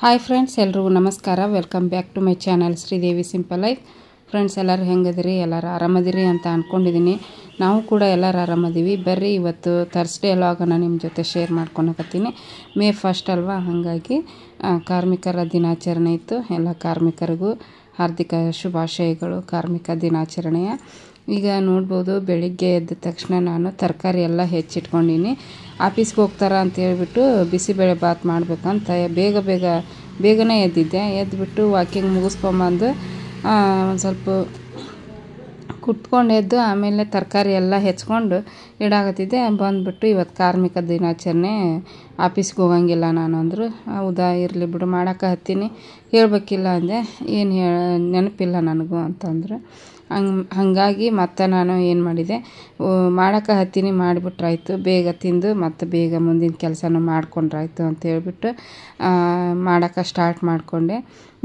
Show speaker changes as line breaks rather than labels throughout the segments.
Hi friends, ಎಲ್ರಿಗೂ ನಮಸ್ಕಾರ. Welcome back to my channel Sridevi simple life. Friends, ಎಲ್ಲರೂ ಹೆಂಗದಿರಿ? ಎಲ್ಲರೂ ಆರಾಮದಿರಿ ಅಂತ ಅಂದ್ಕೊಂಡಿದ್ದೀನಿ. ನಾವು ಕೂಡ ಎಲ್ಲರೂ ಆರಾಮದೀವಿ. ಬರ್ರಿ, ಇವತ್ತು ಥರ್ಸ್ಡೇ ವ್ಲಾಗನ್ನು ನಿಮ್ಮ ಜೊತೆ ಶೇರ್ ಮಾಡ್ಕೊಳಕತ್ತೀನಿ. ಮೇ 1 ಅಲ್ವಾ, ಹಾಗಾಗಿ ಕಾರ್ಮಿಕರ ದಿನಾಚರಣೆ ಇತ್ತು. ಎಲ್ಲ ಕಾರ್ಮಿಕರಿಗೂ ಹಾರ್ದಿಕ ಶುಭಾಶಯಗಳು ಕಾರ್ಮಿಕ ದಿನಾಚರಣೆಯ. ಈಗ ನೋಡ್ಬೋದು, ಬೆಳಿಗ್ಗೆ ಎದ್ದ ತಕ್ಷಣ ನಾನು ತರಕಾರಿ ಎಲ್ಲ ಹೆಚ್ಚಿಟ್ಕೊಂಡಿನಿ. ಆಫೀಸ್ಗೆ ಹೋಗ್ತಾರ ಅಂತ ಹೇಳ್ಬಿಟ್ಟು ಬಿಸಿಬೇಳೆ ಬಾತ್ ಮಾಡ್ಬೇಕಂತ ಬೇಗನೆ ಎದ್ದಿದ್ದೆ. ಎದ್ದುಬಿಟ್ಟು ವಾಕಿಂಗ್ ಮುಗಿಸ್ಕೊಂಬಂದು ಒಂದು ಸ್ವಲ್ಪ ಕುತ್ಕೊಂಡು ಎದ್ದು ಆಮೇಲೆ ತರಕಾರಿ ಎಲ್ಲ ಹೆಚ್ಕೊಂಡು ಇಡಾಕತ್ತಿದ್ದೆ. ಬಂದುಬಿಟ್ಟು ಇವತ್ತು ಕಾರ್ಮಿಕ ದಿನಾಚರಣೆ, ಆಫೀಸ್ಗೆ ಹೋಗಂಗಿಲ್ಲ ನಾನು ಅಂದರು. ಹೌದಾ, ಇರಲಿ ಬಿಡು, ಮಾಡೋಕೆ ಹತ್ತೀನಿ, ಹೇಳಬೇಕಿಲ್ಲ ಅಂದೆ. ಏನು ನೆನಪಿಲ್ಲ ನನಗೂ ಅಂತಂದರು. ಹಾಗಾಗಿ ಮತ್ತೆ ನಾನು ಏನು ಮಾಡಿದೆ, ಮಾಡೋಕೆ ಹತ್ತೀನಿ, ಮಾಡಿಬಿಟ್ರಾಯ್ತು, ಬೇಗ ತಿಂದು ಮತ್ತು ಬೇಗ ಮುಂದಿನ ಕೆಲಸನೂ ಮಾಡ್ಕೊಂಡ್ರಾಯ್ತು ಅಂತ ಹೇಳ್ಬಿಟ್ಟು ಮಾಡೋಕೆ ಸ್ಟಾರ್ಟ್ ಮಾಡಿಕೊಂಡೆ.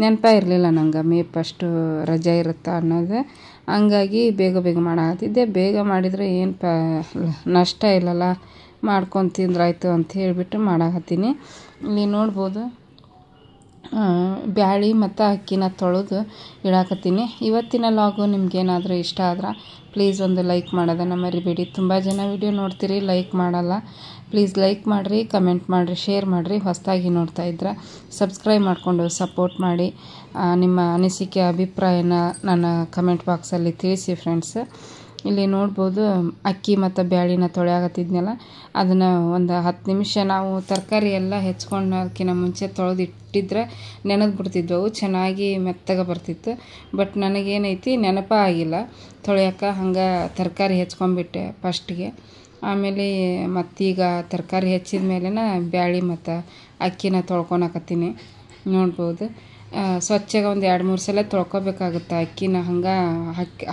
ನೆನಪೇ ಇರಲಿಲ್ಲ ನಂಗೆ ಮೇ 1 ರಜೆ ಇರುತ್ತಾ ಅನ್ನೋದು. ಹಂಗಾಗಿ ಬೇಗ ಮಾಡಾಕತ್ತಿದ್ದೆ. ಬೇಗ ಮಾಡಿದರೆ ಏನು ನಷ್ಟ ಇಲ್ಲಲ್ಲ, ಮಾಡ್ಕೊಂಡು ತಿಂದ್ರಾಯ್ತು ಅಂತ ಹೇಳಿಬಿಟ್ಟು ಮಾಡಾಕತ್ತೀನಿ. ಇಲ್ಲಿ ನೋಡ್ಬೋದು, ಬ್ಯಾಳಿ ಮತ್ತು ಅಕ್ಕಿನ ತೊಳೆದು ಇಡಾಕತ್ತೀನಿ. ಇವತ್ತಿನ ಲಾಗು ನಿಮ್ಗೇನಾದರೂ ಇಷ್ಟ ಆದ್ರೆ ಪ್ಲೀಸ್ ಒಂದು ಲೈಕ್ ಮಾಡೋದನ್ನು ಮರಿಬೇಡಿ. ತುಂಬ ಜನ ವಿಡಿಯೋ ನೋಡ್ತೀರಿ, ಲೈಕ್ ಮಾಡಲ್ಲ. ಪ್ಲೀಸ್ ಲೈಕ್ ಮಾಡಿರಿ, ಕಮೆಂಟ್ ಮಾಡಿರಿ, ಶೇರ್ ಮಾಡಿರಿ. ಹೊಸದಾಗಿ ನೋಡ್ತಾ ಇದ್ರೆ ಸಬ್ಸ್ಕ್ರೈಬ್ ಮಾಡಿಕೊಂಡು ಸಪೋರ್ಟ್ ಮಾಡಿ. ನಿಮ್ಮ ಅನಿಸಿಕೆ ಅಭಿಪ್ರಾಯನ ನನ್ನ ಕಮೆಂಟ್ ಬಾಕ್ಸಲ್ಲಿ ತಿಳಿಸಿ ಫ್ರೆಂಡ್ಸ್. ಇಲ್ಲಿ ನೋಡ್ಬೋದು, ಅಕ್ಕಿ ಮತ್ತು ಬ್ಯಾಳಿನ ತೊಳೆಯಾಗತ್ತಿದ್ನಲ್ಲ, ಅದನ್ನು ಒಂದು 10 ನಿಮಿಷ ನಾವು ತರಕಾರಿ ಎಲ್ಲ ಹೆಚ್ಕೊಂಡೋದಕ್ಕಿಂತ ಮುಂಚೆ ತೊಳೆದಿಟ್ಟಿದ್ರೆ ನೆನೆದು ಬಿಡ್ತಿದ್ವು, ಚೆನ್ನಾಗಿ ಮೆತ್ತಗೆ ಬರ್ತಿತ್ತು. ಬಟ್ ನನಗೇನೈತಿ, ನೆನಪ ಆಗಿಲ್ಲ ತೊಳೆಯೋಕೆ. ಹಂಗೆ ತರಕಾರಿ ಹೆಚ್ಕೊಂಡ್ಬಿಟ್ಟೆ ಫಸ್ಟಿಗೆ. ಆಮೇಲೆ ಮತ್ತೀಗ ತರಕಾರಿ ಹೆಚ್ಚಿದ ಮೇಲೇ ಬ್ಯಾಳಿ ಮತ್ತು ಅಕ್ಕಿನ ತೊಳ್ಕೊಳಕತ್ತೀನಿ. ನೋಡ್ಬೋದು, ಸ್ವಚ್ಛಗೆ ಒಂದು 2-3 ಸಲ ತೊಳ್ಕೊಬೇಕಾಗುತ್ತೆ ಅಕ್ಕಿನ. ಹಂಗೆ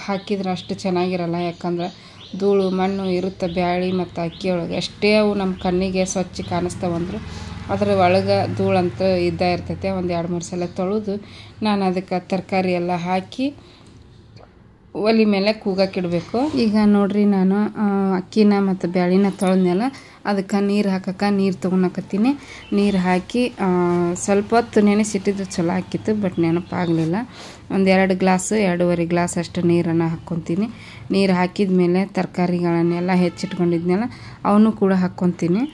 ಹಾಕಿದ್ರೆ ಅಷ್ಟು ಚೆನ್ನಾಗಿರಲ್ಲ, ಯಾಕಂದ್ರೆ ಧೂಳು ಮಣ್ಣು ಇರುತ್ತೆ ಬ್ಯಾಳಿ ಮತ್ತು ಅಕ್ಕಿ ಒಳಗೆ. ಎಷ್ಟೇ ಅವು ನಮ್ಮ ಕಣ್ಣಿಗೆ ಸ್ವಚ್ಛ ಕಾಣಿಸ್ತಾವಂದ್ರು ಅದ್ರ ಒಳಗೆ ಧೂಳಂತೂ ಇದ್ದೇ ಇರ್ತೈತೆ. ಒಂದು 2-3 ಸಲ ತೊಳೆದು ನಾನು ಅದಕ್ಕೆ ತರಕಾರಿ ಎಲ್ಲ ಹಾಕಿ ಒಲೆ ಮೇಲೆ ಕೂಗಕ್ಕಿಡಬೇಕು. ಈಗ ನೋಡ್ರಿ, ನಾನು ಅಕ್ಕಿನ ಮತ್ತು ಬ್ಯಾಳಿನ ತೊಳೆದ್ನೆಲ್ಲ, ಅದಕ್ಕೆ ನೀರು ಹಾಕಕ್ಕೆ ನೀರು ತೊಗೊಳಕತ್ತೀನಿ. ನೀರು ಹಾಕಿ ಸ್ವಲ್ಪ ಹೊತ್ತು ನೆನೆಸಿಟ್ಟಿದ್ದು ಚಲೋ ಹಾಕಿತ್ತು, ಬಟ್ ನೆನಪಾಗಲಿಲ್ಲ. ಒಂದು 2 ಗ್ಲಾಸ್ 2.5 ಗ್ಲಾಸ್ ಅಷ್ಟು ನೀರನ್ನು ಹಾಕ್ಕೊತೀನಿ. ನೀರು ಹಾಕಿದ ಮೇಲೆ ತರಕಾರಿಗಳನ್ನೆಲ್ಲ ಹೆಚ್ಚಿಟ್ಕೊಂಡಿದ್ನೆಲ್ಲ ಅವನು ಕೂಡ ಹಾಕ್ಕೊತೀನಿ.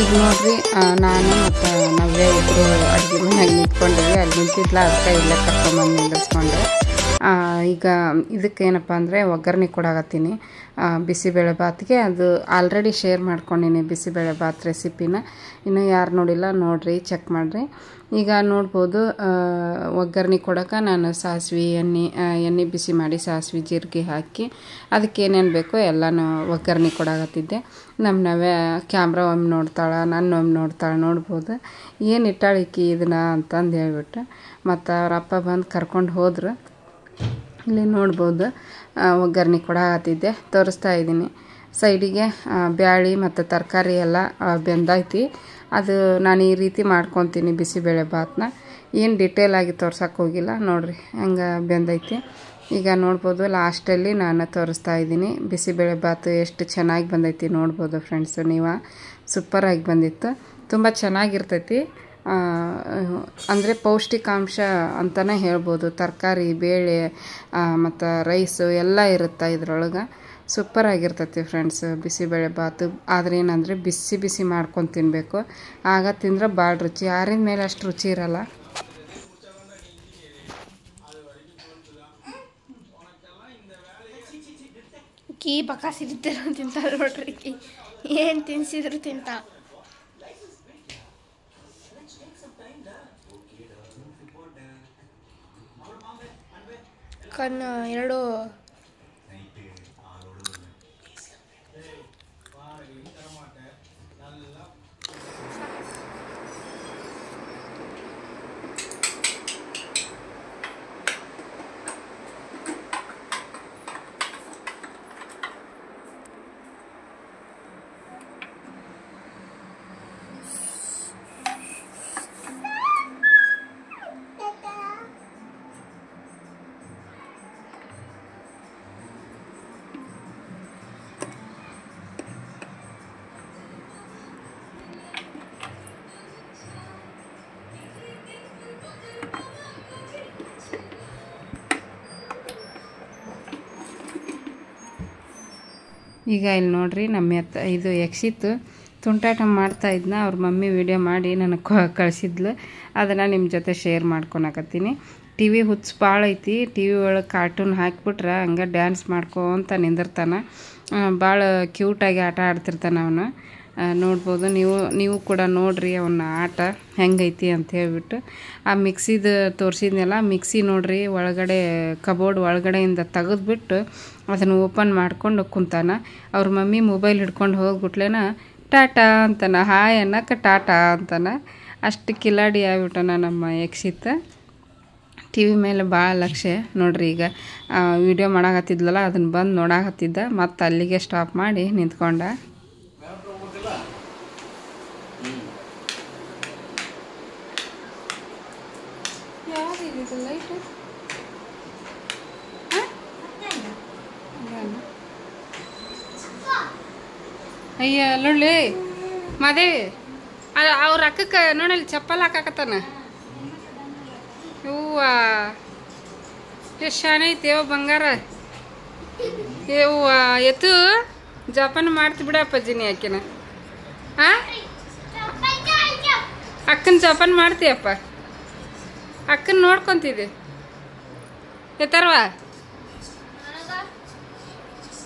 ಈಗ ನೋಡ್ರಿ, ನಾನು ಮತ್ತು ನವ್ಯ ಇಬ್ಬರು ಅಡುಗೆ ಮನೆಯಾಗ ನಿಂತ್ಕೊಂಡಿವಿ. ಅಲ್ಲಿ ನಿಂತಿದ್ಲ, ಅದಕ್ಕೆ ಇಲ್ಲೇ ಕರ್ಕೊಂಬಂದು ನಿಂದಿಸ್ಕೊಂಡೆ. ಈಗ ಇದಕ್ಕೇನಪ್ಪ ಅಂದರೆ ಒಗ್ಗರಣೆ ಕೊಡಾಕತ್ತೀನಿ. ಬಿಸಿಬೇಳೆ ಬಾತ್ಗೆ. ಅದು ಆಲ್ರೆಡಿ ಶೇರ್ ಮಾಡ್ಕೊಂಡಿನಿ ಬಿಸಿಬೇಳೆ ಬಾತ್ ರೆಸಿಪಿನ. ಇನ್ನೂ ಯಾರು ನೋಡಿಲ್ಲ ನೋಡಿರಿ, ಚೆಕ್ ಮಾಡಿರಿ. ಈಗ ನೋಡ್ಬೋದು ಒಗ್ಗರಣೆ ಕೊಡೋಕೆ ನಾನು ಸಾಸಿವೆ ಎಣ್ಣೆ ಬಿಸಿ ಮಾಡಿ ಸಾಸಿವೆ ಜೀರಿಗೆ ಹಾಕಿ ಅದಕ್ಕೆ ಏನೇನು ಬೇಕೋ ಎಲ್ಲನೂ ಒಗ್ಗರಣೆ ಕೊಡಾಕತ್ತಿದ್ದೆ. ನಮ್ಮನವೇ ಕ್ಯಾಮ್ರಾ ಒಮ್ಮೆ ನೋಡ್ತಾಳೆ, ನನ್ನ ಒಮ್ಮೆ ನೋಡ್ತಾಳೆ, ನೋಡ್ಬೋದು ಏನು ಇಟ್ಟಾಳಿಕಿ ಇದನ್ನ ಅಂತಂದು ಹೇಳ್ಬಿಟ್ಟು. ಮತ್ತು ಅವ್ರ ಅಪ್ಪ ಬಂದು ಕರ್ಕೊಂಡು ಹೋದ್ರು. ಇಲ್ಲಿ ನೋಡ್ಬೋದು ಒಗ್ಗರಣೆ ಕೊಡಾಕತ್ತಿದ್ದೆ, ತೋರಿಸ್ತಾ ಇದ್ದೀನಿ. ಸೈಡಿಗೆ ಬ್ಯಾಳಿ ಮತ್ತು ತರಕಾರಿ ಎಲ್ಲ ಬೆಂದೈತಿ. ಅದು ನಾನು ಈ ರೀತಿ ಮಾಡ್ಕೊತೀನಿ ಬಿಸಿಬೇಳೆ ಬಾತನ್ನ. ಏನು ಡಿಟೇಲಾಗಿ ತೋರ್ಸೋಕೆ ಹೋಗಿಲ್ಲ, ನೋಡಿರಿ ಹೆಂಗೆ ಬೆಂದೈತಿ. ಈಗ ನೋಡ್ಬೋದು ಲಾಸ್ಟಲ್ಲಿ ನಾನು ತೋರಿಸ್ತಾ ಇದ್ದೀನಿ ಬಿಸಿಬೇಳೆ ಬಾತು ಎಷ್ಟು ಚೆನ್ನಾಗಿ ಬಂದೈತಿ ನೋಡ್ಬೋದು ಫ್ರೆಂಡ್ಸು. ನೀವು ಸೂಪರಾಗಿ ಬಂದಿತ್ತು, ತುಂಬ ಚೆನ್ನಾಗಿರ್ತೈತಿ. ಅಂದರೆ ಪೌಷ್ಟಿಕಾಂಶ ಅಂತಲೇ ಹೇಳ್ಬೋದು. ತರಕಾರಿ, ಬೇಳೆ ಮತ್ತು ರೈಸು ಎಲ್ಲ ಇರುತ್ತೆ ಇದ್ರೊಳಗೆ. ಸೂಪರಾಗಿರ್ತೈತಿ ಫ್ರೆಂಡ್ಸ್ ಬಿಸಿಬೇಳೆ ಬಾತು. ಆದರೆ ಏನಂದರೆ ಬಿಸಿ ಬಿಸಿ ಮಾಡ್ಕೊಂಡು ತಿನ್ನಬೇಕು, ಆಗ ತಿಂದ್ರೆ ಭಾಳ ರುಚಿ. ಆರಿದ ಮೇಲೆ ಅಷ್ಟು ರುಚಿ ಇರಲ್ಲ.
ಕೀ ಬಕಾಸಿದ್ರು ತಿಂತಾರೆ ನೋಡ್ರಿ, ಏನು ತಿನ್ಸಿದ್ರು ತಿಂತ. ಕಣ್ಣು ಎರಡು
ಈಗ ಇಲ್ಲಿ ನೋಡ್ರಿ ನಮ್ಮ ಇದು ಯಕ್ಷಿತ್ತು ತುಂಟಾಟ ಮಾಡ್ತಾಯಿದ್ನ. ಅವ್ರ ಮಮ್ಮಿ ವಿಡಿಯೋ ಮಾಡಿ ನನಗೆ ಕಳಿಸಿದ್ಲು, ಅದನ್ನು ನಿಮ್ಮ ಜೊತೆ ಶೇರ್ ಮಾಡ್ಕೊಳಕತ್ತೀನಿ. ಟಿ ವಿ ಹುಚ್ಚು ಭಾಳ ಐತಿ. ಟಿ ವಿ ಒಳಗೆ ಕಾರ್ಟೂನ್ ಹಾಕಿಬಿಟ್ರೆ ಹಂಗೆ ಡ್ಯಾನ್ಸ್ ಮಾಡ್ಕೊತ ನಿಂದಿರ್ತಾನೆ. ಭಾಳ ಕ್ಯೂಟಾಗಿ ಆಟ ಆಡ್ತಿರ್ತಾನೆ ಅವನು. ನೋಡ್ಬೋದು ನೀವು ಕೂಡ ನೋಡ್ರಿ ಅವನ ಆಟ ಹೆಂಗೈತಿ ಅಂತ ಹೇಳ್ಬಿಟ್ಟು. ಆ ಮಿಕ್ಸಿದು ತೋರಿಸಿದ್ನೆಲ್ಲ, ಮಿಕ್ಸಿ ನೋಡ್ರಿ ಒಳಗಡೆ ಕಬೋರ್ಡ್ ಒಳಗಡೆಯಿಂದ ತೆಗೆದ್ಬಿಟ್ಟು ಅದನ್ನು ಓಪನ್ ಮಾಡ್ಕೊಂಡು ಕುಂತಾನ. ಅವ್ರ ಮಮ್ಮಿ ಮೊಬೈಲ್ ಹಿಡ್ಕೊಂಡು ಹೋಗ್ಬಿಟ್ಲೇನ ಟಾಟಾ ಅಂತಾನೆ, ಹಾಯ್ ಅನ್ನಕ್ಕೆ ಟಾಟಾ ಅಂತಾನೆ. ಅಷ್ಟು ಕಿಲಾಡಿ ಆಗ್ಬಿಟ್ಟನ ನಮ್ಮ ಯಕ್ಷಿತ್. ಟಿ ವಿ ಮೇಲೆ ಭಾಳ ಲಕ್ಷ್ಯ ನೋಡ್ರಿ. ಈಗ ವಿಡಿಯೋ ಮಾಡಾಕತ್ತಿದ್ಲಲ್ಲ, ಅದನ್ನು ಬಂದು ನೋಡಾಕತ್ತಿದ್ದ, ಮತ್ತು ಅಲ್ಲಿಗೆ ಸ್ಟಾಪ್ ಮಾಡಿ ನಿಂತ್ಕೊಂಡ. ಅಯ್ಯ ಲೊಳ್ಳಿ ಮಾದೇವಿ, ಅವ್ರ ಅಕ್ಕಕ್ಕೆ ನೋಡಲ್ಲಿ ಚಪ್ಪಲ್ ಹಾಕಾಕತ್ತಾನ. ಹೂವ ಎಷ್ಟು ಶಾನೆ ಐತಿ ಯೋ ಬಂಗಾರ. ಹೂವ ಎತ್ತು ಜಪಾನ ಮಾಡ್ತಿ ಬಿಡಪ್ಪಜ್ಜಿನಿ ಆಕಿನ. ಅಕ್ಕನ ಜಪಾನ ಮಾಡ್ತೀಯಪ್ಪ, ಅಕ್ಕನ ನೋಡ್ಕೊತಿದ್ದೆ ಎತ್ತಾರವ.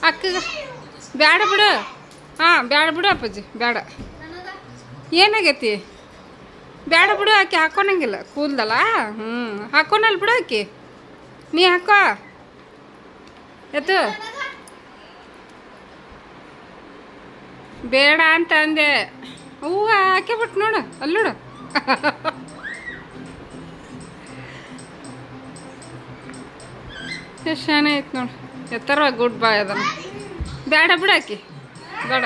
ಅಕ್ಕಗ ಬ್ಯಾಡ ಬಿಡು. ಹಾಂ ಬ್ಯಾಡ ಬಿಡು ಅಪ್ಪಾಜಿ, ಬ್ಯಾಡ. ಏನಾಗೈತಿ? ಬ್ಯಾಡ ಬಿಡು, ಆಕೆ ಹಾಕೋಣಂಗಿಲ್ಲ ಕೂದಲಲ್ಲ. ಹಾಕೋನಲ್ಲ ಬಿಡು ಆಕೆ, ನೀ ಹಾಕೋ ಎತ್ತು. ಬೇಡ ಅಂತ ಅಂದೆ. ಹೂವು ಹಾಕೇ ಬಿಟ್ಟು ನೋಡು, ಅಲ್ಲಿ ನೋಡು. ಎಷ್ಟು ಶಾನೆ ಐತೆ ನೋಡು. ಎತ್ತರ ಗುಡ್ ಬಾಯ್ ಅದನ್ನು. ಬೇಡ ಬಿಡು ಆಕಿ, ಬೇಡ.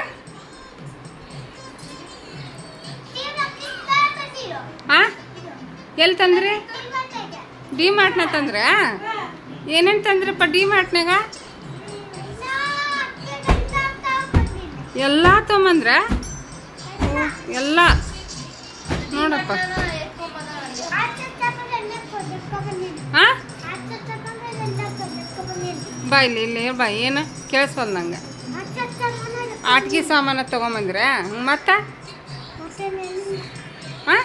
ಹಾಂ ಎಲ್ಲಿ ತಂದ್ರಿ? ಡಿ ಮಾರ್ಟ್ನ ತಂದ್ರೆ? ಏನೇನು ತಂದ್ರಪ್ಪ ಡಿ ಮಾರ್ಟ್ನಾಗ? ಎಲ್ಲ ತೊಗೊಂಬಂದ್ರ? ಎಲ್ಲ ನೋಡಪ್ಪ. ಹಾಂ ಬಾ ಇಲ್ಲಿ ಬಾ. ಏನು ಕೇಳಿಸ್ವಲ್ಲ ನಂಗೆ. ಆಟಿಕೆ ಸಾಮಾನು ತೊಗೊಂಬಂದ್ರೆ ಮತ್ತೆ? ಹಾಂ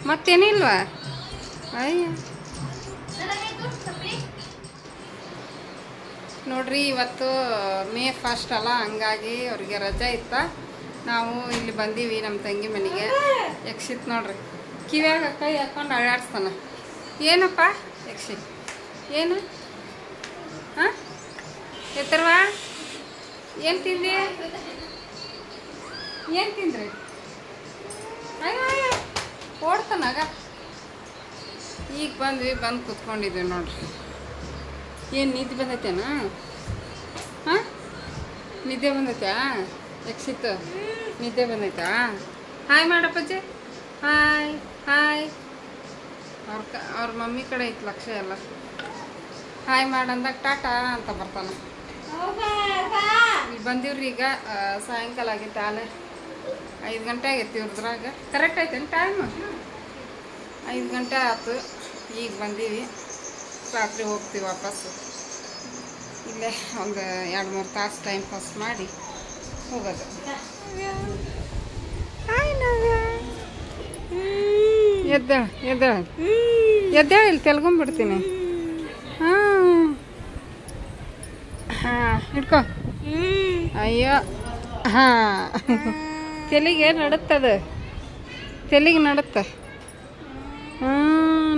ಮತ್ತೇನಿಲ್ವಾ? ಅಯ್ಯ ನೋಡ್ರಿ ಇವತ್ತು ಮೇ 1 ಅಲ್ಲ, ಹಂಗಾಗಿ ಅವ್ರಿಗೆ ರಜೆ ಇತ್ತ. ನಾವು ಇಲ್ಲಿ ಬಂದೀವಿ ನಮ್ಮ ತಂಗಿ ಮನೆಗೆ. ಯಕ್ಷಿತ್ ನೋಡ್ರಿ ಕಿವ್ಯಾಗ ಕೈ ಹಾಕೊಂಡು ಅಳ್ಳಾಡ್ಸ್ತಾನ. ಏನಪ್ಪ ಯಕ್ಷಿ ಏನು ಹಾಂ ಎತ್ತರವಾ ಏನು ತಿಂದೆ? ಏನು ತಿಂದ್ರಿ? ಅಯ್ಯ ಓಡ್ತಾನಾಗ. ಈಗ ಬಂದು ಕೂತ್ಕೊಂಡಿದ್ದೀವಿ ನೋಡ್ರಿ. ಏನು ನಿದ್ದೆ ಬಂದೈತೇನಾ? ಹಾಂ ನಿದ್ದೆ ಬಂದೈತಾ ಯಕ್ಷಿತ್? ನಿದ್ದೆ ಬಂದೈತಾ? ಹಾಯ್ ಮಾಡಪ್ಪಜ್ಜಿ. Hi hi. ಅವ್ರ ಮಮ್ಮಿ ಕಡೆ ಐತೆ ಲಕ್ಷ ಎಲ್ಲ. ಹಾಯ್ ಮಾಡಂದಾಗ ಟಾಟಾ ಅಂತ ಬರ್ತಾನೆ. ಇಲ್ಲಿ ಬಂದೀವ್ರಿ ಈಗ. ಸಾಯಂಕಾಲ ಆಗೈತೆ, ಆಲೆ 5 ಗಂಟೆ ಆಗೈತಿ ಇವ್ರದ್ರಾಗ. ಕರೆಕ್ಟ್ ಐತೇನು ಟೈಮ್? 5 ಗಂಟೆ ಆಯ್ತು. ಈಗ ಬಂದೀವಿ. ರಾತ್ರಿ ಹೋಗ್ತೀವಿ ವಾಪಸ್ಸು. ಇಲ್ಲೇ ಒಂದು 2-3 ತಾಸು ಟೈಮ್ ಪಾಸ್ ಮಾಡಿ ಹೋಗೋದು. ಎದ್ದೇಳ ಇಲ್ಲಿ ತೆಲ್ಗೊಂಬಿಡ್ತೀನಿ. ಹಾಂ ಹಿಡ್ಕೊ. ಅಯ್ಯೋ ಹಾಂ ತೆಲಿಗೆ ನಡುತ್ತದ, ತೆಲಿಗೆ ನಡುತ್ತೆ.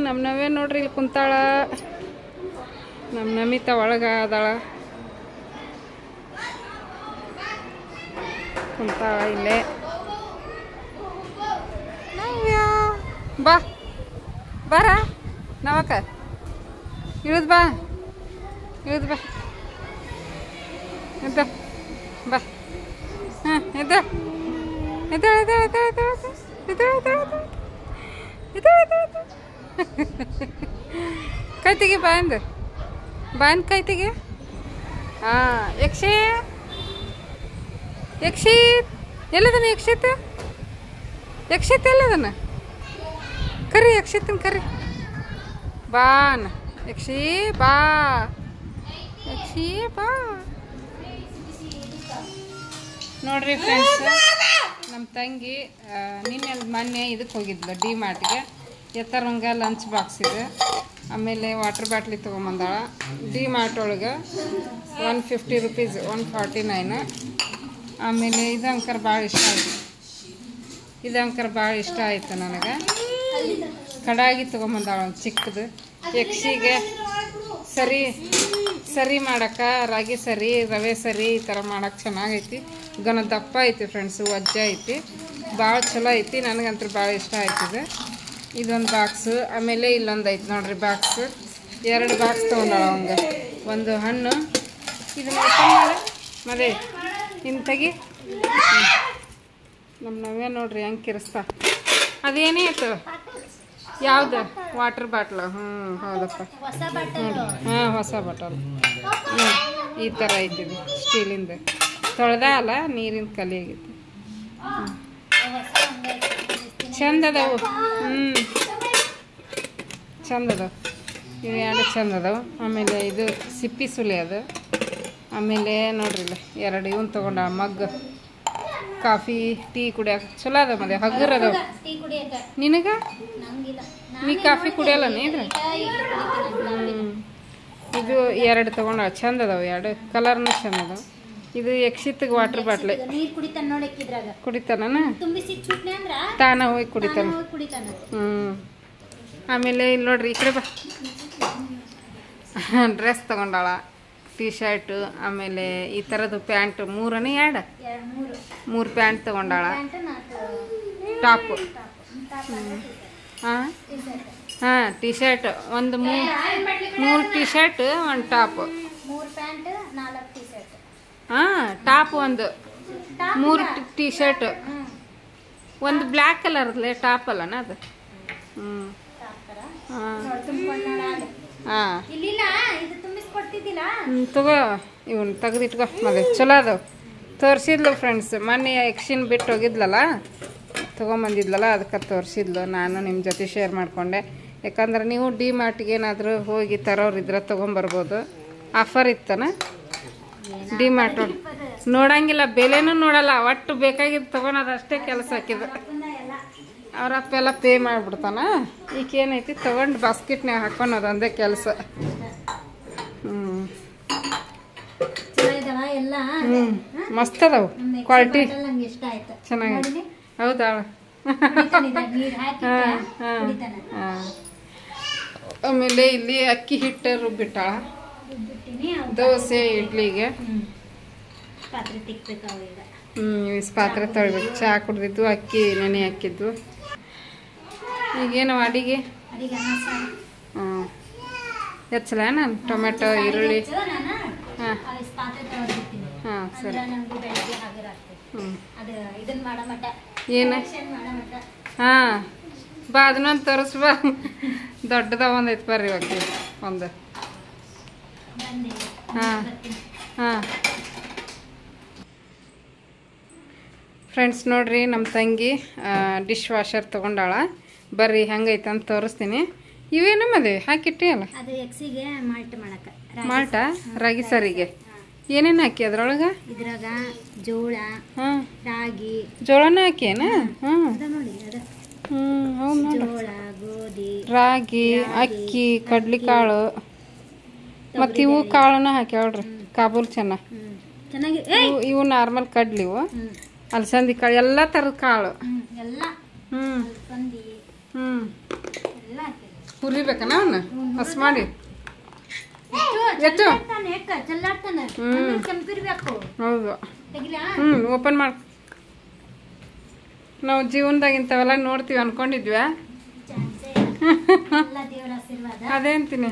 ನಮ್ಮ ನವೇ ನೋಡ್ರಿ ಇಲ್ಲಿ ಕುಂತಾಳ. ನಮ್ಮ ನಮಿತ ಒಳಗೆ ಅದಾಳ, ಕುಂತಾಳ ಇಲ್ಲೇ. ಬಾ ಬಾರ ನವಕ, ಇಳಿದು ಬಾ, ಇಳಿದು ಬಾ, ಎದ್ದ ಬಾ. ಹಾಂ ಎದ್ದ ಎದ್ದ ಎದ್ದ ಎದ್ದ ಎದ್ದ ಎದ್ದ ಎದ್ದ ಎದ್ದ. ಕೈ ತೆಗಿ ಬಾಂದು, ಬಾಂದ್ ಕೈ ತೆಗಿ. ಹಾಂ ಯಕ್ಷಿ ಯಕ್ಷಿತ್ ಎಲ್ಲದನ? ಯಕ್ಷಿತ್ ಯಕ್ಷಿತ್ ಎಲ್ಲದನ? ಕರಿ ಯಕ್ಷಿತನ ಕರಿ. ಬಾನ ಯಕ್ಷಿ ಬಾ, ಯಕ್ಷಿ ಬಾ. ನೋಡ್ರಿ ಫ್ರೆಂಡ್ಸ್, ನಮ್ಮ ತಂಗಿ ಮೊನ್ನೆ ಇದಕ್ಕೆ ಹೋಗಿದ್ಲು ಡಿ ಮಾರ್ಟ್ಗೆ. ಎತ್ತರಂಗೆ ಲಂಚ್ ಬಾಕ್ಸ್ ಇದೆ, ಆಮೇಲೆ ವಾಟರ್ ಬಾಟ್ಲಿ ತೊಗೊಂಬಂದಾಳ. ಡಿ ಮಾರ್ಟ್ ಒಳಗೆ 150 ರೂಪೀಸ್, 149. ಆಮೇಲೆ ಇದು ಅಂಕರ್ ಭಾಳ ಇಷ್ಟ ಆಯಿತು. ಇದು ಅಂಕರ್ ಭಾಳ ಇಷ್ಟ ಆಯಿತು ನನಗೆ. ಕಡಾಗಿ ತೊಗೊಂಬಂದಾಳ ಒಂದು ಚಿಕ್ಕದು. ಯಕ್ಷಿಗೆ ಸರಿ ಮಾಡೋಕ್ಕೆ ರಾಗಿ ಸರಿ, ರವೆ ಸರಿ ಈ ಥರ ಮಾಡೋಕ್ಕೆ ಚೆನ್ನಾಗೈತಿ. ಗನ ದಪ್ಪ ಐತಿ ಫ್ರೆಂಡ್ಸು, ವಜ್ಜೆ ಐತಿ, ಭಾಳ ಚಲೋ ಐತಿ. ನನಗಂತೂ ಭಾಳ ಇಷ್ಟ ಆಯ್ತಿದೆ. ಇದೊಂದು ಬಾಕ್ಸು. ಆಮೇಲೆ ಇಲ್ಲೊಂದು ಐತಿ ನೋಡ್ರಿ ಬಾಕ್ಸು. 2 ಬಾಕ್ಸ್ ತೊಗೊಂಡಾಳ ಅವಂಗೆ. ಒಂದು ಹಣ್ಣು. ಇದನ್ನ ಮದೇ ಇನ್ನು ತೆಗಿ. ನಮ್ಮ ನವ್ಯ ನೋಡ್ರಿ ಹೆಂಗೆ ಕಿರಿಸ್ತಾ. ಅದೇನೇ ಆಯ್ತು? ಯಾವುದು? Water bottle. ಹೌದಪ್ಪ. ಹಾಂ ಹೊಸ ಬಾಟಲ್. ಈ ಥರ ಐತಿದು ಸ್ಟೀಲಿಂದ. ತೊಳೆದ ಅಲ್ಲ, ನೀರಿನ ಕಲಿ ಆಗೈತಿ. ಚಂದ ಅದಾವು. ಚಂದ ಅದಾವ ಇವು, 2 ಚಂದ ಅದಾವೆ. ಆಮೇಲೆ ಇದು ಸಿಪ್ಪಿ ಸುಲಿ ಅದು. ಆಮೇಲೆ ನೋಡ್ರಿ ಇಲ್ಲ 2 ಇವನ್ ತೊಗೊಂಡ ಮಗ್, ಕಾಫಿ ಟೀ ಕುಡಿಯೋಕೆ ಚಲೋ ಅದ. ಮತ್ತೆ ಹಗುರ ಅದಾವ. ನಿನಗೆ ನೀ ಕಾಫಿ ಕುಡಿಯಲ್ಲ ನೀದ್ರೆ? ಇದು 2 ತೊಗೊಂಡ ಚಂದ ಅದಾವ. 2 ಕಲರ್ನು ಚಂದ ಅದಾವ. ಇದು ಯಕ್ಷಿತ್ಗೆ ವಾಟರ್ ಬಾಟ್ಲಿ ಕುಡಿತಾನ, ತಾನ ಹೋಗಿ ಕುಡಿತಾನ. ಆಮೇಲೆ ಇಲ್ಲಿ ನೋಡ್ರಿ ಈ ಕಡೆ ಬಾ. ಡ್ರೆಸ್ ತೊಗೊಂಡಾಳ, ಟೀ ಶರ್ಟು, ಆಮೇಲೆ ಈ ಥರದ್ದು ಪ್ಯಾಂಟ್ 3 ಪ್ಯಾಂಟ್ ತೊಗೊಂಡಾಳ. ಟಾಪು. ಹಾಂ ಟೀ ಶರ್ಟ್ ಒಂದು 3 ಟೀ ಶರ್ಟ್, 1 ಟಾಪ್. ಟಾಪ್ ಒಂದು 3 ಟೀ ಶರ್ಟ್, ಒಂದು ಬ್ಲ್ಯಾಕ್ ಕಲರ್ದಲ್ಲೇ ಟಾಪ್ ಅಲ್ಲನ ಅದು. ತಗೋ ಇವನ್ ತೆಗೆದಿಟ್ಕೊ. ಮತ್ತೆ ಚಲೋ ಅದಾವ. ತೋರಿಸಿದ್ಲು ಫ್ರೆಂಡ್ಸ್, ಮೊನ್ನೆ ಯಕ್ಷಿನ್ ಬಿಟ್ಟು ಹೋಗಿದ್ಲಲ್ಲ, ತೊಗೊಂಬಂದಿದ್ಲಲ್ಲ, ಅದಕ್ಕೆ ತೋರಿಸಿದ್ಲು. ನಾನು ನಿಮ್ಮ ಜೊತೆ ಶೇರ್ ಮಾಡಿಕೊಂಡೆ. ಯಾಕಂದ್ರೆ ನೀವು ಡಿ ಮಾರ್ಟ್ಗೆ ಏನಾದರೂ ಹೋಗಿ ತರೋರಿದ್ರೆ ತೊಗೊಂಬರ್ಬೋದು. ಆಫರ್ ಇತ್ತನ ಡಿ ಮಾರ್ಟ್. ನೋಡಂಗಿಲ್ಲ, ಬೆಲೆನೂ ನೋಡಲ್ಲ, ಒಟ್ಟು ಬೇಕಾಗಿದ್ದು ತೊಗೊಳೋದು ಅಷ್ಟೇ ಕೆಲಸ ಹಾಕಿದ್ದು. ಅವ್ರಪ್ಪ ಎಲ್ಲ ಪೇ ಮಾಡಿಬಿಡ್ತಾನ. ಈಗೇನೈತಿ ತೊಗೊಂಡು ಬಾಸ್ಕೆಟ್ನಾಗ ಹಾಕೊಳೋದು ಒಂದೇ ಕೆಲಸ. ಮಸ್ತ್ ಅದಾವು ಕ್ವಾಲಿಟಿ ಚೆನ್ನಾಗಿ. ಹೌದಾ? ಆಮೇಲೆ ಇಲ್ಲಿ ಅಕ್ಕಿ ಹಿಟ್ಟು ರುಬ್ಬಿಟ್ಟಾಳ ದೋಸೆ ಇಡ್ಲಿಗೆ. ಪಾತ್ರೆ ತೊಳಿಬೇಕು. ಚಹಾ ಕುಡ್ದಿದ್ದು, ಅಕ್ಕಿ ನೆನೆ ಹಾಕಿದ್ದು. ಈಗೇನು ಅಡಿಗೆ? ಹೆಚ್ಚಲ ನಾನು ಟೊಮೆಟೊ ಈರುಳ್ಳಿ. ಹಾಂ ಹಾಂ ಸರಿ. ಏನು? ಹಾಂ ಬಾ ಅದನ್ನೊಂದು ತೋರಿಸ್ ಬಾ. ದೊಡ್ಡದ ಒಂದೈತೆ ಬರ್ರಿ ಇವಾಗ ಒಂದು. ಹಾಂ ಹಾಂ ಫ್ರೆಂಡ್ಸ್ ನೋಡ್ರಿ, ನಮ್ಮ ತಂಗಿ ಡಿಶ್ ವಾಷರ್ ತೊಗೊಂಡಾಳ. ಬರ್ರಿ ಹೆಂಗೈತೆ ಅಂತ ತೋರಿಸ್ತೀನಿ. ಇವೇನು ಮದುವೆ ಹಾಕಿಟ್ಟಿ ಅಲ್ಲ? ಮಾಲ್ಟ ರಾಗಿ ಸಾರಿಗೆ ಏನೇನು ಹಾಕಿ ಅದ್ರೊಳಗೆ?
ಇದ್ರಾಗ ಜೋಳ, ರಾಗಿ.
ಜೋಳನ ಹಾಕೇನ? ಹ್ಞೂ ಹೌದು.
ಜೋಳ, ಗೋಧಿ,
ರಾಗಿ, ಅಕ್ಕಿ, ಕಡ್ಲಿಕಾಳು ಮತ್ತು ಇವು ಕಾಳನ್ನ ಹಾಕ್ಯಾಳ್ರಿ. ಕಾಬೂಲ್ ಚೆನ್ನಾಗಿ. ಇವು ನಾರ್ಮಲ್ ಕಡ್ಲಿವು, ಅಲಸಂದಿ ಕಾಳು, ಎಲ್ಲ ಥರದ ಕಾಳು. ಹ್ಞೂ ಹ್ಞೂ ಹುರಿಬೇಕನ ಅವನ್ನ ಹಸ್ ಮಾಡಿ? ಎಷ್ಟು? ಹೌದು. ಹ್ಞೂ ಓಪನ್ ಮಾಡಿ. ನಾವು ಜೀವನದಾಗ ಇಂಥವೆಲ್ಲ ನೋಡ್ತೀವಿ ಅನ್ಕೊಂಡಿದ್ವಿ. ಅದೇ ಅಂತೀನಿ.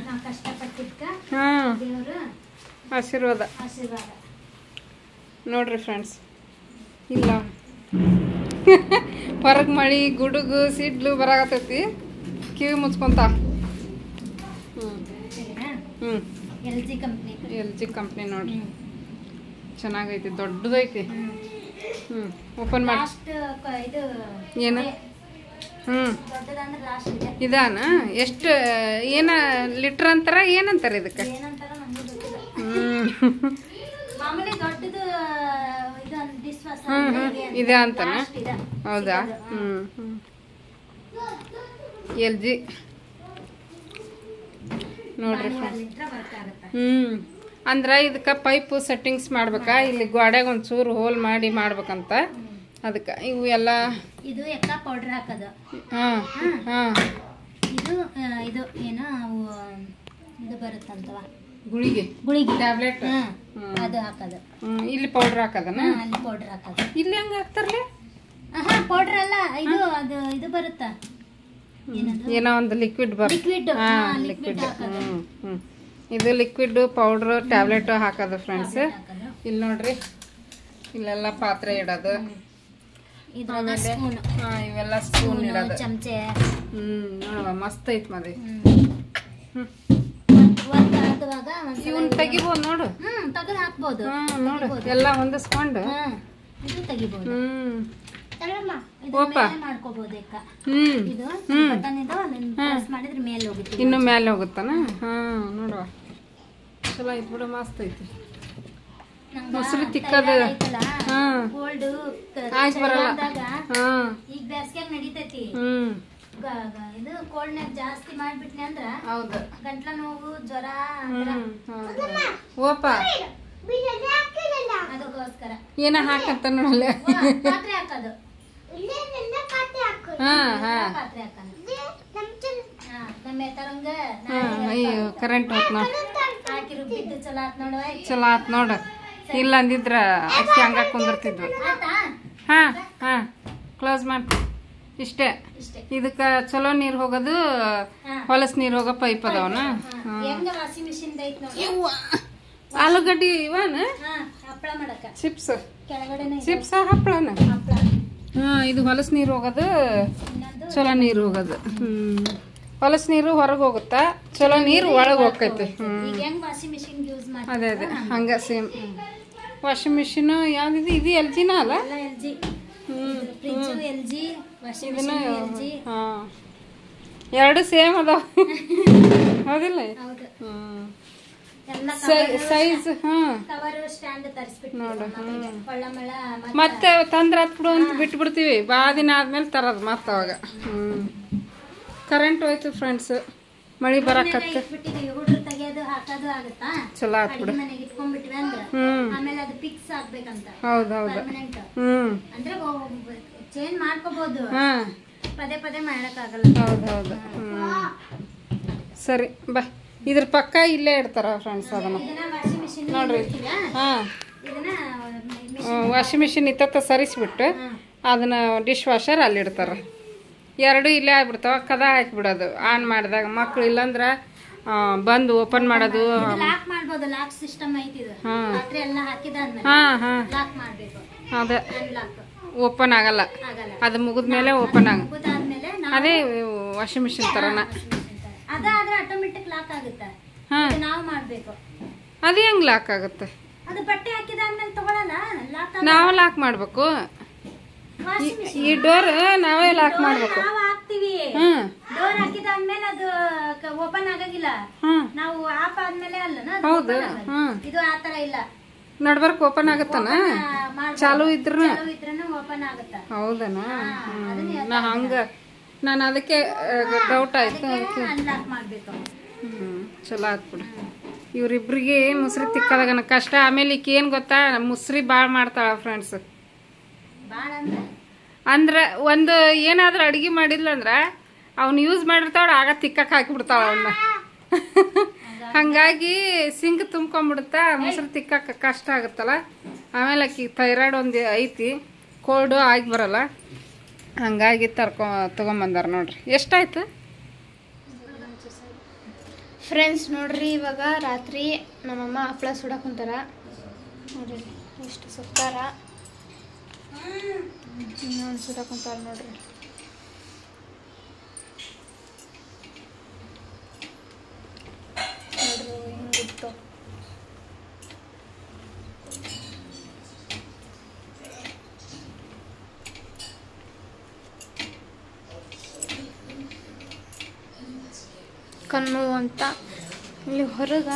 ಹಾಂ ಆಶೀರ್ವಾದ ನೋಡ್ರಿ ಫ್ರೆಂಡ್ಸ್. ಇಲ್ಲ ಹೊರಗೆ ಮಳಿ ಗುಡುಗು ಸಿಡ್ಲು ಬರಾಕತ್ತೈತಿ. ಕಿವಿ ಮುಚ್ಕೊಂತ. ಹ್ಞೂ ಎಲ್ ಜಿ ಕಂಪ್ನಿ ನೋಡ್ರಿ, ಚೆನ್ನಾಗೈತಿ, ದೊಡ್ಡದೈತಿ. ಹ್ಞೂ ಓಪನ್ ಮಾಡಿ. ಏನು? ಹ್ಞೂ ಇದಾನ? ಎಷ್ಟು ಏನ ಲೀಟ್ರ್ ಅಂತಾರ ಏನಂತಾರ ಇದಕ್ಕೆ? ಇದೆ ಅಂತಾನ? ಹೌದಾ? ಎಲ್ ಜಿ ನೋಡ್ರಿ. ಅಂದ್ರೆ ಇದಕ್ಕೆ ಪೈಪು ಸೆಟ್ಟಿಂಗ್ಸ್ ಮಾಡ್ಬೇಕಾ? ಇಲ್ಲಿ ಗೋಡೆಗೆ ಒಂಚೂರು ಹೋಲ್ ಮಾಡಿ ಮಾಡ್ಬೇಕಂತ. ಅದಕ್ಕೆ ಇವು ಎಲ್ಲ
ಇದು ಎಕ್ಕ ಪೌಡರ್ ಹಾಕೋದು.
ಹಾಂ ಹಾಂ
ಇದು ಇದು ಏನೋ ಇದು ಬರುತ್ತಂತವ,
ಗುಳಿಗೆ ಟ್ಯಾಬ್ಲೆಟ್
ಅದು ಹಾಕೋದು.
ಇಲ್ಲಿ ಪೌಡರ್ ಹಾಕೋದನ?
ಅಲ್ಲಿ ಪೌಡರ್ ಹಾಕೋದು.
ಇಲ್ಲಿ ಹೆಂಗೆ ಹಾಕ್ತಾರಲ್ಲ?
ಪೌಡರ್ ಅಲ್ಲ, ಇದು ಅದು ಇದು ಬರುತ್ತಾ
ಏನೋ ಒಂದು ಲಿಕ್ವಿಡ್ ಬರುತ್ತೆ. ಹಾಂ ಲಿಕ್ವಿಡ್. ಹ್ಞೂ ಇದು ಲಿಕ್ವಿಡ್ ಪೌಡ್ರು ಟ್ಯಾಬ್ಲೆಟ್ ಹಾಕೋದು ಫ್ರೆಂಡ್ಸ್. ಇಲ್ಲಿ ನೋಡ್ರಿ, ಇಲ್ಲೆಲ್ಲ ಪಾತ್ರೆ ಇಡೋದು. ಹಾಂ ಇವೆಲ್ಲ ಸ್ಪೂನ್ ಇಡೋದು, ಚಮಚೆ. ನೋಡುವ ಮಸ್ತ್ ಐತ್ ಮದಿ. ಇವನ್ ತೆಗಿಬೋದು ನೋಡು. ತೆಗೆದು ಹಾಕ್ಬೋದು. ನೋಡು ಎಲ್ಲ ಹೊಂದಿಸ್ಕೊಂಡು ತೆಗಿಬೋದು. ಇನ್ನು ಮೇಲೆ ಹೋಗುತ್ತಾನ? ಹಾಂ ನೋಡುವ ಚಲೋ ಐತಿ ಬಿಡು, ಮಸ್ತ್ ಐತಿ. ಮೊಸರು ತಿಕ್ಕದು. ಹಾಂ ಆಯ್ತು ಬರಲ್ಲ. ಹಾಂ
ಈಗ ಬೇಸಿಗೆ ನಡೀತೈತಿ. ಇದು ಕೋಲ್ಡ್ನಾಗ ಜಾಸ್ತಿ ಮಾಡ್ಬಿಟ್ನಿ ಅಂದ್ರ
ಹೌದು
ಗಂಟ್ಲ ನೋವು, ಜ್ವರ.
ಓಪ
ಅದಕ್ಕೋಸ್ಕರ
ಏನ ಹಾಕಂತ ನೋಡಲ್ಲ.
ಪಾತ್ರೆ ಹಾಕೋದು.
ಅಯ್ಯೋ ಕರೆಂಟ್ ಹೋತ್ ನೋಡ್.
ಹಾಕಿ ರುಬ್ಬಿದ್ದು ಚಲೋ ಆತ್ ನೋಡುವ.
ಚಲೋ ಆತ್ ನೋಡ. ಇಲ್ಲ ಅಂದಿದ್ರ ಅಕ್ಕಿ ಹಂಗ ಕುಂದಿರ್ತಿದ್ವು. ಹಾ ಹಾ ಕ್ಲೋಸ್ ಮಾಡಿ. ಇಷ್ಟೇ. ಇದಕ್ಕೆ ಚಲೋ ನೀರು ಹೋಗೋದು, ಹೊಲಸ್ ನೀರು ಹೋಗೋ ಪೈಪ್ ಅದಾವನ. ಆಲೂಗಡ್ಡಿ ಇವನ ಚಿಪ್ಸ್ ಚಿಪ್ಸ್ ಹಪ್ಪಳನ. ಹಾಂ ಇದು ಹೊಲಸ್ ನೀರು ಹೋಗೋದು, ಚಲೋ ನೀರು ಹೋಗೋದು. ಹೊಲಸ್ ನೀರು ಹೊರಗೆ ಹೋಗುತ್ತಾ, ಚಲೋ ನೀರು ಒಳಗೆ ಹೋಗ್ತೈತಿ. ಅದೇ ಅದೇ ಹಂಗ ಸೇಮ್. Washing machine ಯಾವ್ದಿದು? ಇದು ಎಲ್ ಜಿನ ಅಲ್ಲ? ಹಾಂ ಎರಡು ಸೇಮ್ ಅದಾವ ಹೌದಿಲ್ಲ? ಸೈಜ್. ಹಾಂ ನೋಡು. ಮತ್ತೆ ತಂದ್ರೆ ಹತ್ ಬಿಡು ಅಂತ ಬಿಟ್ಬಿಡ್ತೀವಿ. ಭಾಳ ದಿನ ಆದ್ಮೇಲೆ ತರೋದು ಮತ್ತೆ ಅವಾಗ. ಕರೆಂಟ್ ಹೋಯ್ತು ಫ್ರೆಂಡ್ಸ್, ಮಳೆ ಬರಕತ್ತ.
ಹಾಕೋದು ಆಗುತ್ತಾ
ಚಲೋ ಆತ್ ಬಿಡು.
ಮನೆಗೆ ಇಟ್ಕೊಂಡ್ಬಿಟ್ವಿ ಅಂದ್ರೆ ಆಮೇಲೆ ಅದು ಫಿಕ್ಸ್ ಆಗ್ಬೇಕಂತ.
ಹೌದು
ಪರ್ಮನೆಂಟ್ ಅಂದ್ರೆ ಚೇಂಜ್ ಮಾಡ್ಕೋಬಹುದು, ಪದೇ ಪದೇ ಮಾಡಕ್ಕಾಗಲ್ಲ.
ಹೌದು ಸರಿ ಬಾ. ಇದ್ರ ಪಕ್ಕ ಇಲ್ಲೇ ಇಡ್ತಾರ ಫ್ರೆಂಡ್ಸ್ ಅದನ್ನ ನೋಡ್ರಿ. ವಾಷಿಂಗ್ ಮಿಷಿನ್ ಇತ್ತ ಸರಿಸ್ಬಿಟ್ಟು ಅದನ್ನ ಡಿಶ್ ವಾಷರ್ ಅಲ್ಲಿ ಇಡ್ತಾರ. ಎರಡು ಇಲ್ಲೇ ಆಗ್ಬಿಡ್ತಾವ. ಕದ ಹಾಕಿಬಿಡೋದು ಆನ್ ಮಾಡಿದಾಗ. ಮಕ್ಳು ಇಲ್ಲಂದ್ರ ಬಂದು ಓಪನ್ ಮಾಡೋದು.
ಲಾಕ್ ಮಾಡ್ಬೋದು, ಲಾಕ್ ಸಿಸ್ಟಮ್ ಐತಿ ಇದು. ರಾತ್ರಿ ಎಲ್ಲ ಹಾಕಿದಾದ್ಮೇಲೆ ಲಾಕ್ ಮಾಡ್ಬೇಕು.
ಅದೇ ಓಪನ್ ಆಗಲ್ಲ, ಅದು ಮುಗಿದ್ಮೇಲೆ ಓಪನ್ ಆಗ. ಅದೇ ವಾಷಿಂಗ್ ಮಿಷಿನ್ ತರನ
ಅದಾದ್ರೆ ಆಟೋಮೆಟಿಕ್ ಲಾಕ್ ಆಗುತ್ತೆ. ನಾವು ಮಾಡ್ಬೇಕು.
ಅದು ಹೆಂಗ್ ಲಾಕ್ ಆಗುತ್ತೆ?
ಅದು ಬಟ್ಟೆ ಹಾಕಿದಾದ್ಮೇಲೆ ತಗೊಳಲ್ಲ, ಲಾಕ್
ನಾವು ಲಾಕ್ ಮಾಡ್ಬೇಕು. ಈ ಡೋರ್ ನಾವೇ ಲಾಕ್ ಮಾಡ್ಬೇಕು.
ನಾವು ಹಾಕ್ತಿವಿ. ಡೋರ್ ಹಾಕಿದಾದ್ಮೇಲೆ ಅದು ಓಪನ್ ಆಗಂಗಿಲ್ಲ. ನಾವು ಆಫ್ ಆದ್ಮೇಲೆ ಅಲ್ಲ. ಹೌದು. ಇದು ಆತರ ಇಲ್ಲ,
ನಡ್ಬರ್ಕ್ ಓಪನ್ ಆಗತ್ತನ? ಚಾಲು ಇದ್ರು
ಓಪನ್ ಆಗುತ್ತ.
ಹೌದನ? ನಾ ಹಂಗ ನಾನು ಅದಕ್ಕೆ ಡೌಟ್ ಆಯ್ತು. ಚಲೋ ಆತ್ಬಿಡು. ಇವ್ರಿಬ್ರಿಗೆ ಮುಸ್ರಿ ತಿಕ್ಕದಾಗ ಕಷ್ಟ. ಆಮೇಲೆ ಈಕೆ ಏನ್ ಗೊತ್ತಾ, ಮುಸ್ರಿ ಭಾಳ ಮಾಡ್ತಾಳ ಫ್ರೆಂಡ್ಸ್. ಅಂದ್ರ ಒಂದು ಏನಾದ್ರೂ ಅಡಿಗೆ ಮಾಡಿದ್ಲಂದ್ರ ಅವ್ನ ಯೂಸ್ ಮಾಡಿರ್ತಾಳ, ಆಗ ತಿಕ್ಕಕ್ ಹಾಕಿಬಿಡ್ತಾಳ ಅವನ್ನ. ಹಂಗಾಗಿ ಸಿಂಕ್ ತುಂಬ್ಕೊಂಡ್ಬಿಡುತ್ತ, ಮೊಸರು ತಿಕ್ಕಕ್ಕೆ ಕಷ್ಟ ಆಗುತ್ತಲ್ಲ. ಆಮೇಲೆ ಆಕಿ ಥೈರಾಯ್ಡ್ ಒಂದು ಐತಿ, ಕೋಲ್ಡು ಆಗಿ ಬರಲ್ಲ. ಹಂಗಾಗಿ ತಗೊಂಬಂದಾರ ನೋಡ್ರಿ. ಎಷ್ಟಾಯ್ತು
ಫ್ರೆಂಡ್ಸ್? ನೋಡ್ರಿ ಇವಾಗ ರಾತ್ರಿ ನಮ್ಮಮ್ಮ ಹಪ್ಪಳ ಸುಡಕ್ಕೆ ಕುಂತಾರ ನೋಡ್ರಿ. ಎಷ್ಟು ಸುತ್ತಾರ, ಇನ್ನೊಂದು ಸುಡಕ್ಕೆ ಕುಂತಾರ ನೋಡ್ರಿ. ನೋಡ್ರಿ ಹಿಂಗಿತ್ತು. ಕಣ್ಣು ಅಂತ ಇಲ್ಲಿ ಹೊರಗ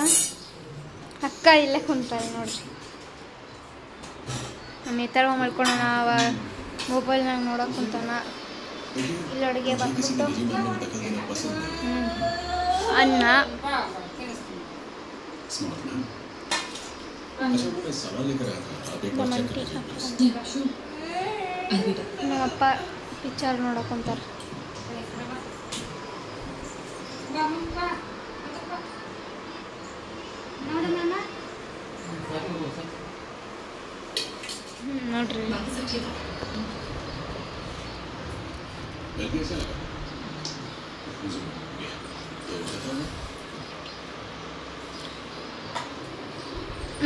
ಅಕ್ಕ ಇಲ್ಲೇ ಕುಂತಾಳೆ ನೋಡ್ರಿ. ನೇತಾರ ಮಾಡ್ಕೊಳ್ಳೋಣ, ಅವ ಮೊಬೈಲ್ನಾಗ ನೋಡಕ್ ಕುಂತಾನ. ಇಲ್ಲಿ ಅಡುಗೆ ಬಂದ್ಬಿಟ್ಟು ಅನ್ನ, ನಮ್ಮಪ್ಪ ಪಿಕ್ಚರ್ ನೋಡಕ್ ಕುಂತಾರ. ನೋಡ್ರಿ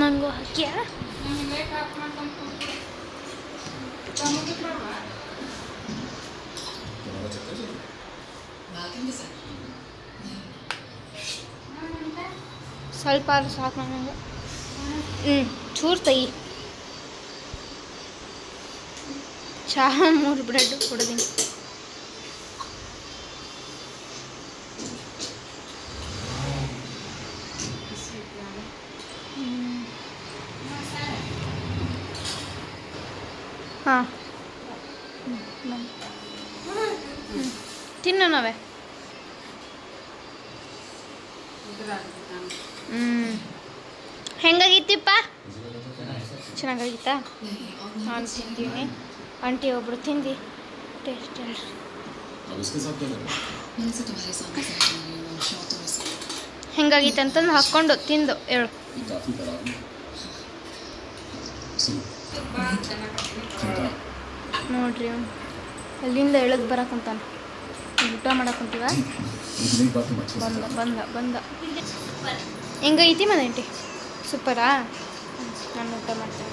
ನಂಗೂ ಹಾಕ್ಯ. ಸ್ವಲ್ಪ ಸಾಕು ನನಗೆ. ಚೂರು ತೆಗಿ. ಚಹಾ 3 ಬ್ರೆಡ್ ಕುಡ್ದೀನಿ. ಹಾಂ ತಿನ್ನು ನಾವೇ. ಹೆಂಗಾಗಿತ್ತಿಪ್ಪ? ಚೆನ್ನಾಗಾಗಿತ್ತಾ? ನಾನು ತಿಂತೀನಿ, ಆಂಟಿ ಒಬ್ರು ತಿಂದು ಟೇಸ್ಟ್ ಹೇಳ್ರಿ. ಹೆಂಗಾಗಿತ್ತು ಅಂತಂದು ಹಾಕ್ಕೊಂಡು ತಿಂದು ಹೇಳು. ನೋಡ್ರಿ ಅಲ್ಲಿಂದ ಎಳದ್ ಬರಕಂತಾನ. ಊಟ ಮಾಡಕ್ಕಂತೀವ. ಬಂದ ಹೆಂಗೈತಿ ಮನೇಂಟಿ? ಸೂಪರಾ? ನಾನು ಊಟ ಮಾಡ್ತೀನಿ.